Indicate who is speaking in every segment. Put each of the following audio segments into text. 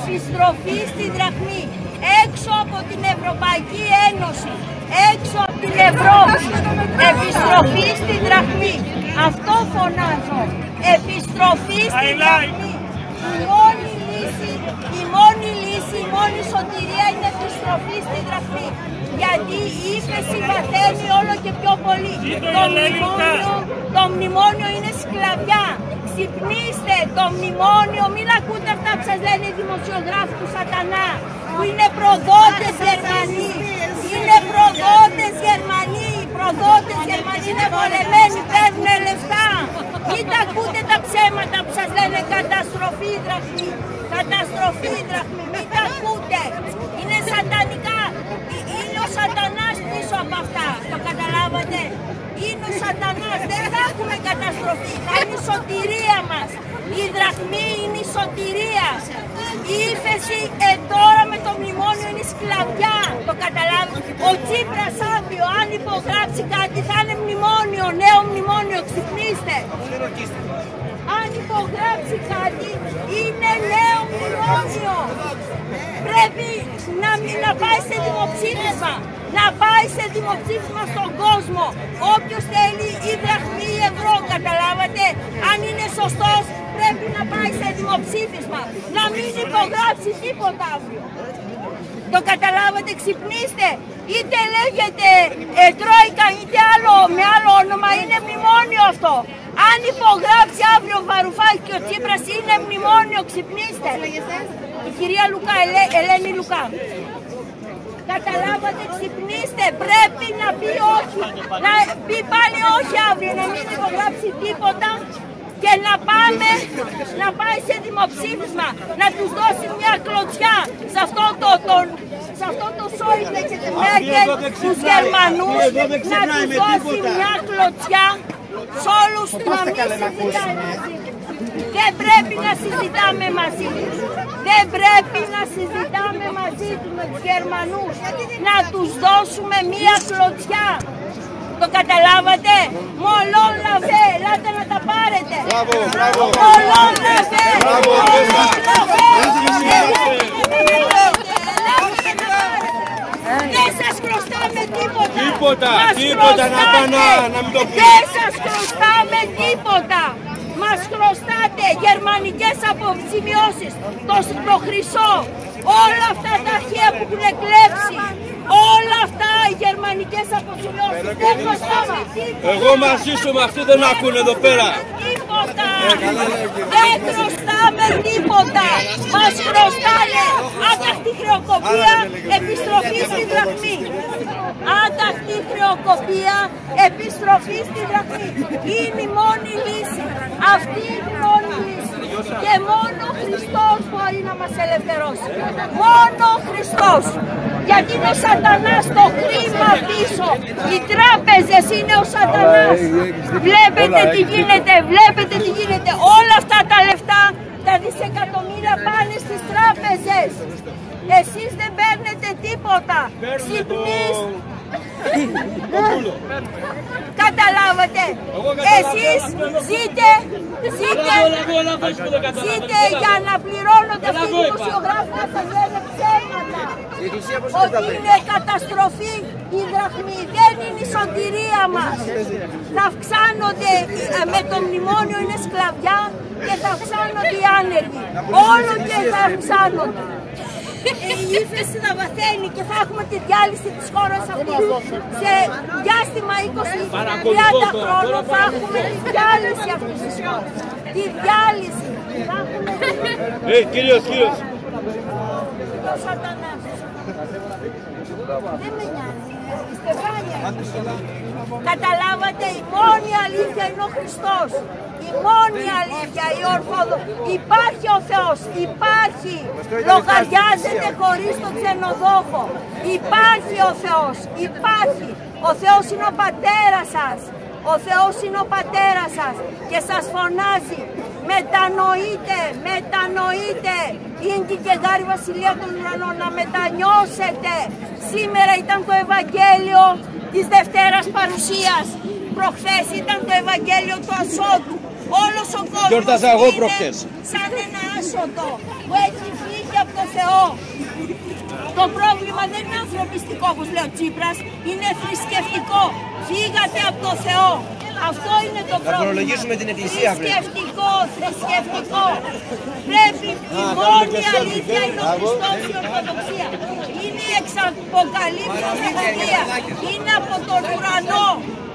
Speaker 1: επιστροφή στη δραχμή, έξω από την Ευρωπαϊκή Ένωση, έξω από την Ευρώπη, επιστροφή στη δραχμή. Αυτό φωνάζω, επιστροφή στη δραχμή. Η μόνη λύση, η μόνη σωτηρία είναι επιστροφή στη δραχμή. Γιατί η ύφεση βαθαίνει όλο και πιο πολύ. Το μνημόνιο είναι σκλαβιά. Ξυπνήστε, το μνημόνιο, μην ακούτε αυτά που σας λένε οι δημοσιογράφοι του σατανά, που είναι προδότες Γερμανοί. Είναι προδότες Γερμανοί, είναι βολεμένοι, παίρνουν λεφτά. Μην τα ακούτε τα ψέματα που σας λένε καταστροφή δραχμή. Καταστροφή δραχμή, μην τα ακούτε. Είναι σατανικά. Είναι ο σατανάς πίσω από αυτά. Το καταλάβατε. Είναι ο σατανάς. Δεν θα έχουμε καταστροφή. Θα είναι η σωτηρία μας. Η δραχμή είναι η σωτηρία. Η ύφεση τώρα με το μνημόνιο είναι σκλαβιά. Το καταλάβετε. Ο Τσίπρας αύριο αν υπογράψει κάτι θα είναι μνημόνιο. Νέο μνημόνιο. Ξυπνήστε. Αν υπογράψει κάτι είναι νέο μνημόνιο. Πρέπει να πάει σε δημοψήφισμα. Να πάει σε δημοψήφισμα στον κόσμο. Όποιος θέλει η δραχμή ή ευρώ, καταλάβατε. Αν είναι σωστός πρέπει να πάει σε δημοψήφισμα. Να μην υπογράψει τίποτα αύριο. Το καταλάβατε, ξυπνήστε. Είτε λέγεται Τρόικα είτε με άλλο όνομα, είναι μνημόνιο αυτό. Αν υπογράψει αύριο Βαρουφάκη και ο Τσίπρας είναι μνημόνιο, ξυπνήστε. Η κυρία Λουκά, Ελένη Λουκά. Καταλάβατε, ξυπνήστε, πρέπει να πει όχι. Να πει πάλι όχι αύριο, να μην υπογράψει τίποτα και να πάει σε δημοψήφισμα, να τους δώσει μια κλωτσιά σε αυτό το Σόιμπλε και τη Μέρκελ, τους Γερμανούς, να τους δώσει μια κλωτσιά σε όλους τους να μην συζητάει μαζί. Δεν πρέπει να συζητάμε μαζί τους. Δεν πρέπει να συζητάμε μαζί τους με τους Γερμανούς. Να τους δώσουμε μία κλωτσιά. Το καταλάβατε. Μολόν λαβέ. Ελάτε να τα πάρετε. Μολόν λαβέ. Δεν σας χρωστάμε τίποτα.
Speaker 2: Τίποτα να πάνε να μην το πείτε.
Speaker 1: Δεν σας χρωστάμε τίποτα. Μας χρωστάτε γερμανικές αποζημιώσεις, το χρυσό, όλα αυτά τα αρχεία που έχουν κλέψει, όλα αυτά οι γερμανικές αποζημιώσεις. Δεν χρωστάμε τίποτα.
Speaker 2: Εγώ μαζί σου με αυτοί δεν ακούνε εδώ πέρα.
Speaker 1: Τίποτα. Δεν χρωστάμε τίποτα. Μας χρωστάνε άταχτη χρεοκοπία, επιστροφή στη δραχμή. Άταχτη χρεοκοπία, επιστροφή στη δραχμή. Είναι η μόνη λύση. Αυτή είναι η μόνη λύση. Και μόνο ο Χριστός μπορεί να μας ελευθερώσει. Μόνο ο Χριστός. Γιατί είναι ο σατανάς το χρήμα πίσω. Οι τράπεζες είναι ο σατανάς. Βλέπετε τι γίνεται, Όλα αυτά τα λεφτά, τα δισεκατομμύρια πάνε στις τράπεζες. Εσείς δεν παίρνετε τίποτα. Ξυπνήστε. Καταλάβατε. Εσείς ζείτε για να πληρώνονται αυτοί οι δημοσιογράφοι να σας λένε ψέματα. Ότι είναι καταστροφή η δραχμή. Δεν είναι η σωτηρία μας. Θα αυξάνονται με το μνημόνιο, είναι σκλαβιά και θα αυξάνονται οι άνεργοι. Όλο και θα αυξάνονται. Η ύφεση θα βαθαίνει και θα έχουμε τη διάλυση της χώρας αυτής. Σε διάστημα 20-30 χρόνων θα έχουμε τη διάλυση αυτής της χώρας. Τη διάλυση.
Speaker 2: Κύριος.
Speaker 1: Ο σατανάς. Δεν με νοιάζει. Η στεφάνια. Καταλάβατε, η μόνη αλήθεια είναι ο Χριστός. Η μόνη αλήθεια, η Ορθόδοξη. Υπάρχει ο Θεός, υπάρχει. Λογαριάζεται χωρίς τον ξενοδόχο. Υπάρχει ο Θεός, υπάρχει. Ο Θεός είναι ο πατέρας σας. Ο Θεός είναι ο πατέρας σας και σας φωνάζει. Μετανοείτε. Είναι και γάρη βασιλεία των ουρανών, να μετανιώσετε. Σήμερα ήταν το Ευαγγέλιο της Δευτέρας Παρουσίας. Προχθές ήταν το Ευαγγέλιο του Ασώτου. Όλος ο κόσμος είναι σαν ένα άσωτο που έχει φύγει από το Θεό. Το πρόβλημα δεν είναι ανθρωπιστικό, όπως λέει ο Τσίπρας, είναι θρησκευτικό. Φύγατε από το Θεό. Αυτό είναι το πρόβλημα.
Speaker 2: Να φορολογήσουμε την Εκκλησία.
Speaker 1: Θρησκευτικό. Πρέπει η μόνη αλήθεια είναι ο Χριστός, η Ορθοδοξία. Είναι η εξαποκαλύψεως Αγία. Είναι από τον ουρανό.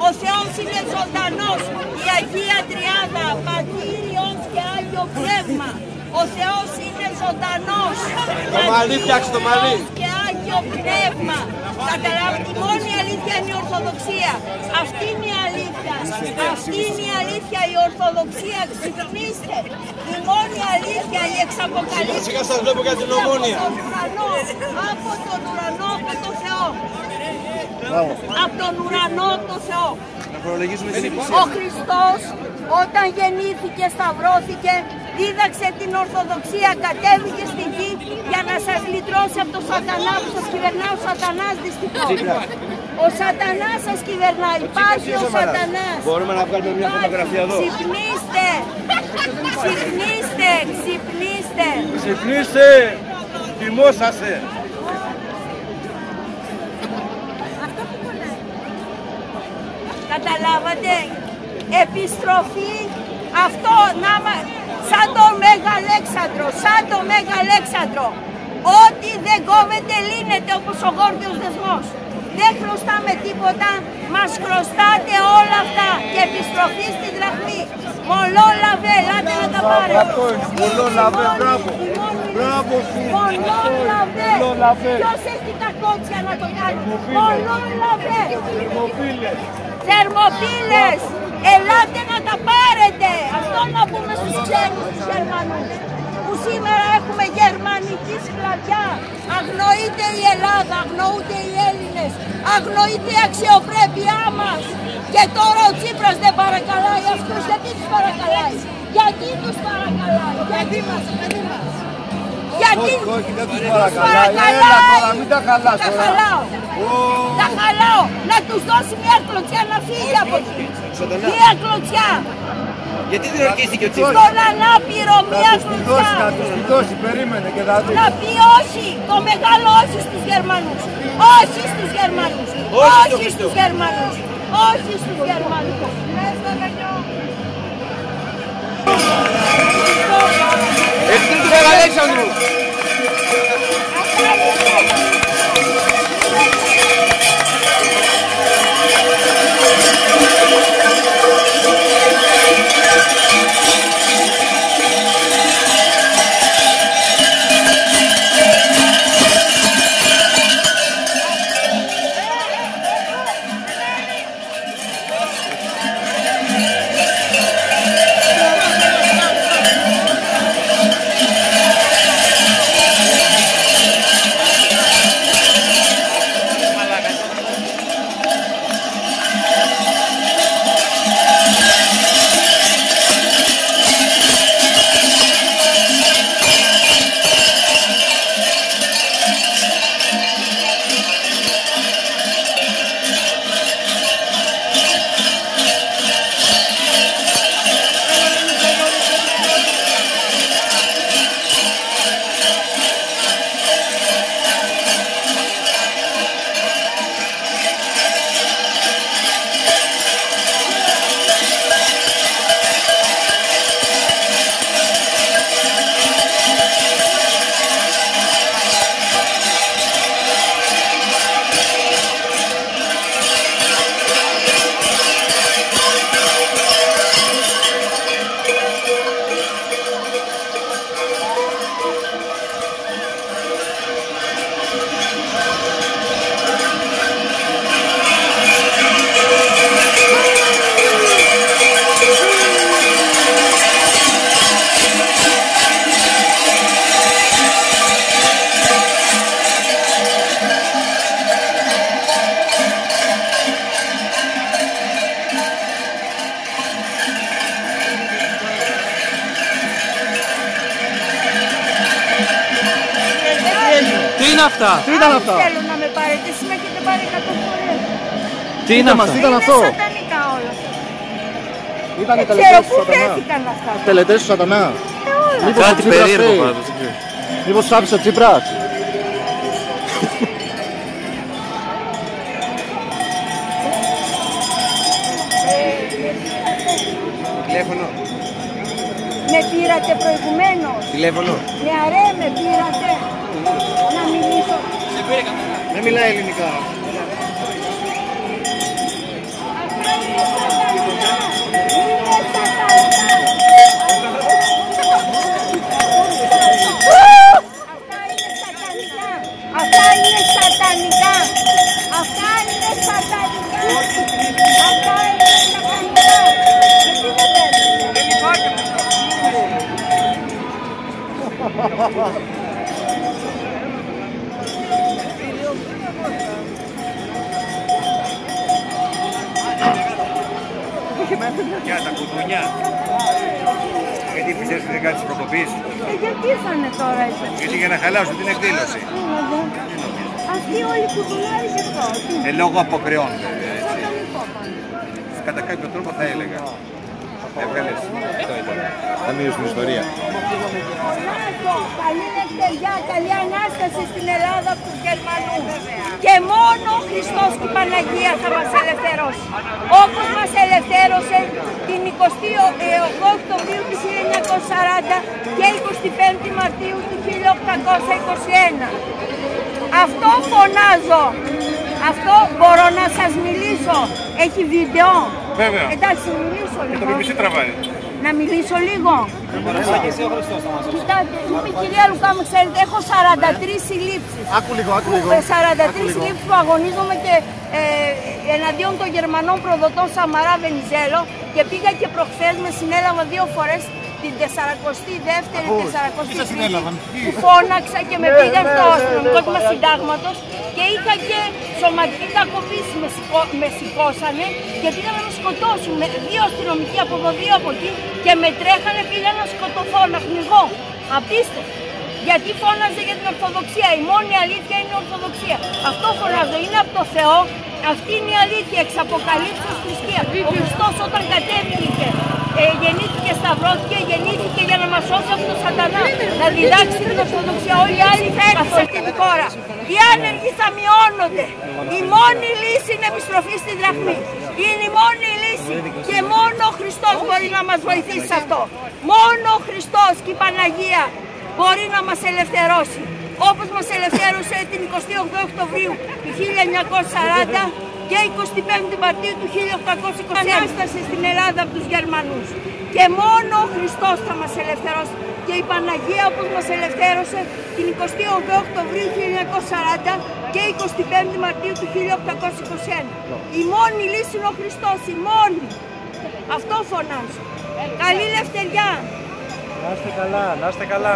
Speaker 1: Ο Θεός είναι ζωντανός. Η Αγία Τριάδα, Πατήρ, Υιός και Άγιο Πνεύμα. Ο Θεός είναι ζωντανός.
Speaker 2: Το μαλλί, φτιάξε το μαλλί.
Speaker 1: Και Άγιο Πνεύμα. Καταλάβει, η μόνη αλήθεια είναι η Ορθοδοξία. Αυτή είναι η αλήθεια. Αυτή είναι η αλήθεια, η Ορθοδοξία. Ξυπνήστε. Η μόνη αλήθεια, η εξαποκαλύψη.
Speaker 2: Σιγά σας βλέπω για την Ομόνια.
Speaker 1: Από τον ουρανό, από το Θεό. Από τον ουρανό, από το Θεό.
Speaker 2: Να φορολογήσουμε την Εκκλησία.
Speaker 1: Ο Χριστός όταν γεννήθηκε, σταυρώθηκε, δίδαξε την Ορθοδοξία, κατέβηκε στη γη για να σας λυτρώσει από τον σατανά που σας κυβερνάει. Ο σατανάς δυστυχώς. Ο σατανάς σας κυβερνάει. Υπάρχει ο σατανάς.
Speaker 2: Μπορούμε να βγάλουμε μια φωτογραφία εδώ.
Speaker 1: Ξυπνήστε. Ξυπνήστε. Ξυπνήστε.
Speaker 2: Ξυπνήστε. Θυμόσαστε.
Speaker 1: Καταλάβατε, επιστροφή, αυτό σαν το Μέγα Αλέξανδρο, σαν το Μέγα Αλέξανδρο. Ό,τι δεν κόβεται λύνεται όπως ο γόρδιος δεσμός. Δεν χρωστάμε τίποτα, μας χρωστάτε όλα αυτά και επιστροφή στην δραχμή. Μολό λαβέ, ελάτε να τα πάρετε.
Speaker 2: Μολό λαβέ, μπράβο. Μπράβο σου.
Speaker 1: Μολό λαβέ. Ποιος έχει τα κότσια να το κάνει. Μολό λαβέ. Θερμοπύλες, ελάτε να τα πάρετε. Αυτό να πούμε στους ξένους, τους Γερμανούς, που σήμερα έχουμε γερμανική σκλαβιά. Αγνοείται η Ελλάδα, αγνοούνται οι Έλληνες, αγνοείται η αξιοπρέπειά μας. Και τώρα ο Τσίπρας δεν παρακαλάει αυτούς. Γιατί τους παρακαλάει? Γιατί τους παρακαλάει? Γιατί μας, παιδί μας. Γιατί
Speaker 2: όχι, δεν τους παρακαλάει. Έλα τώρα, μην τα χαλάς τώρα.
Speaker 1: Τα χαλάω. Να τους δώσει μια κλωτσιά να φύγει από εκεί. Μια κλωτσιά.
Speaker 2: Γιατί δεν ορκίστηκε ο Τσίπρας?
Speaker 1: Στον ανάπηρο μια κλωτσιά.
Speaker 2: Να τους δώσει, περίμενε και θα δει.
Speaker 1: Να πει όχι. Το μεγάλο όχι στους Γερμανούς. Όχι στους Γερμανούς. Όχι στους Γερμανούς. Όχι στους Γερμανούς.
Speaker 2: Εχθροί του Μέγα Αλέξανδρου.
Speaker 3: Τι είναι αυτά?
Speaker 1: Τι ήταν αυτά? Θέλω να με πάρετε, εσύ με έχετε πάρει 100 φορές.
Speaker 3: Τι είναι αυτά?
Speaker 1: Τι ήταν αυτό? Είναι σατανικά όλα.
Speaker 2: Ήτανε
Speaker 1: ξέρω πού βρέθηκαν αυτά.
Speaker 2: Τελετές του σατανά.
Speaker 3: Κάτι περίεργο πάντως.
Speaker 2: Μήπως τους άφησε ο Τσίπρας.
Speaker 4: Τηλέφωνο.
Speaker 1: Με πήρατε προηγουμένως.
Speaker 4: Τηλέφωνο.
Speaker 1: Ναι, αρέ, με πήρατε. Να μιλήσω.
Speaker 4: Δεν μιλάει ελληνικά.
Speaker 1: Αυτά είναι σατανικά. Είναι σατανικά. Αυτά είναι σατανικά. Αυτά είναι σατανικά. Αυτά είναι σατανικά. Δεν υπάρχει.
Speaker 4: Για τα κουτούνια. Γιατί πιστεύεις ότι δεν κάνεις προκοπής.
Speaker 1: Γιατί ήρθανε τώρα έτσι.
Speaker 4: Γιατί για να χαλάσουν την εκδήλωση.
Speaker 1: Αυτοί όλοι κουτουνάρεις αυτό.
Speaker 4: Λόγω αποκρεώνται. Κατά κάποιο τρόπο θα έλεγα. Έβγαλες. Αυτό ήταν. Θα μείνω στην ιστορία.
Speaker 1: Καλή δευτεριά, καλή Ανάσταση στην Ελλάδα από τους Γερμανούς. Και μόνο ο Χριστός και η Παναγία θα μας ελευθερώσει. Όπως μας ελευθέρωσε την 28 Οκτωβρίου του 1940 και 25 Μαρτίου του 1821. Αυτό φωνάζω. Αυτό μπορώ να σας μιλήσω. Έχει βίντεο.
Speaker 4: Βέβαια.
Speaker 1: Εντάξει, μιλήσω λίγο.
Speaker 4: Το BBC τραβάει.
Speaker 1: Να μιλήσω λίγο. Κοιτάτε, είμαι η κυρία Λουκά, με ξέρετε, έχω 43 συλλήψεις.
Speaker 2: Άκου λίγο, άκου λίγο.
Speaker 1: 43 συλλήψεις που αγωνίζομαι και εναντίον των Γερμανών προδοτών Σαμαρά Βενιζέλο και πήγα και προχθές με συνέλαβα 2 φορές την 42η, 43η που φώναξα και με πήγαν στο αστυνομικό τμήμα συντάγματος και είχα και σωματική κακοποίηση, με σηκώσανε και πήγαν να με σκοτώσουν. 2 αστυνομικοί από εδώ, 2 από εκεί και με τρέχανε, πήγαν να σκοτωθώ, να πνιγώ. Απίστευτο. Γιατί φώναζε για την Ορθοδοξία. Η μόνη αλήθεια είναι η Ορθοδοξία. Αυτό φωνάζω. Είναι από το Θεό. Αυτή είναι η αλήθεια. Εξ αποκαλύψεως θρησκεία. Ο Χριστός όταν κατέβηκε, γεννήθηκε, σταυρώθηκε, γεννήθηκε για να μας σώσει από τον σατανά. Να διδάξει την Ορθοδοξία. Όλοι οι άλλοι θα έρθουν σε αυτή τη χώρα. Οι άνεργοι θα μειώνονται. Η μόνη λύση είναι επιστροφή στη δραχμή. Είναι η μόνη λύση. Και μόνο ο Χριστός μπορεί να μας βοηθήσει σε αυτό. Μόνο ο Χριστός και η Παναγία μπορεί να μας ελευθερώσει. Όπως μας ελευθέρωσε την 28 Οκτωβρίου του 1940 και 25 Μαρτίου του 1821. Ανάσταση στην Ελλάδα από τους Γερμανούς. Και μόνο ο Χριστός θα μας ελευθερώσει. Και η Παναγία όπως μας ελευθέρωσε την 28 Οκτωβρίου 1940 και 25 Μαρτίου του 1821. Η μόνη λύση είναι ο Χριστός, η μόνη. Αυτό φωνάζω. Καλή ελευθεριά.
Speaker 2: Να είστε καλά, να είστε καλά.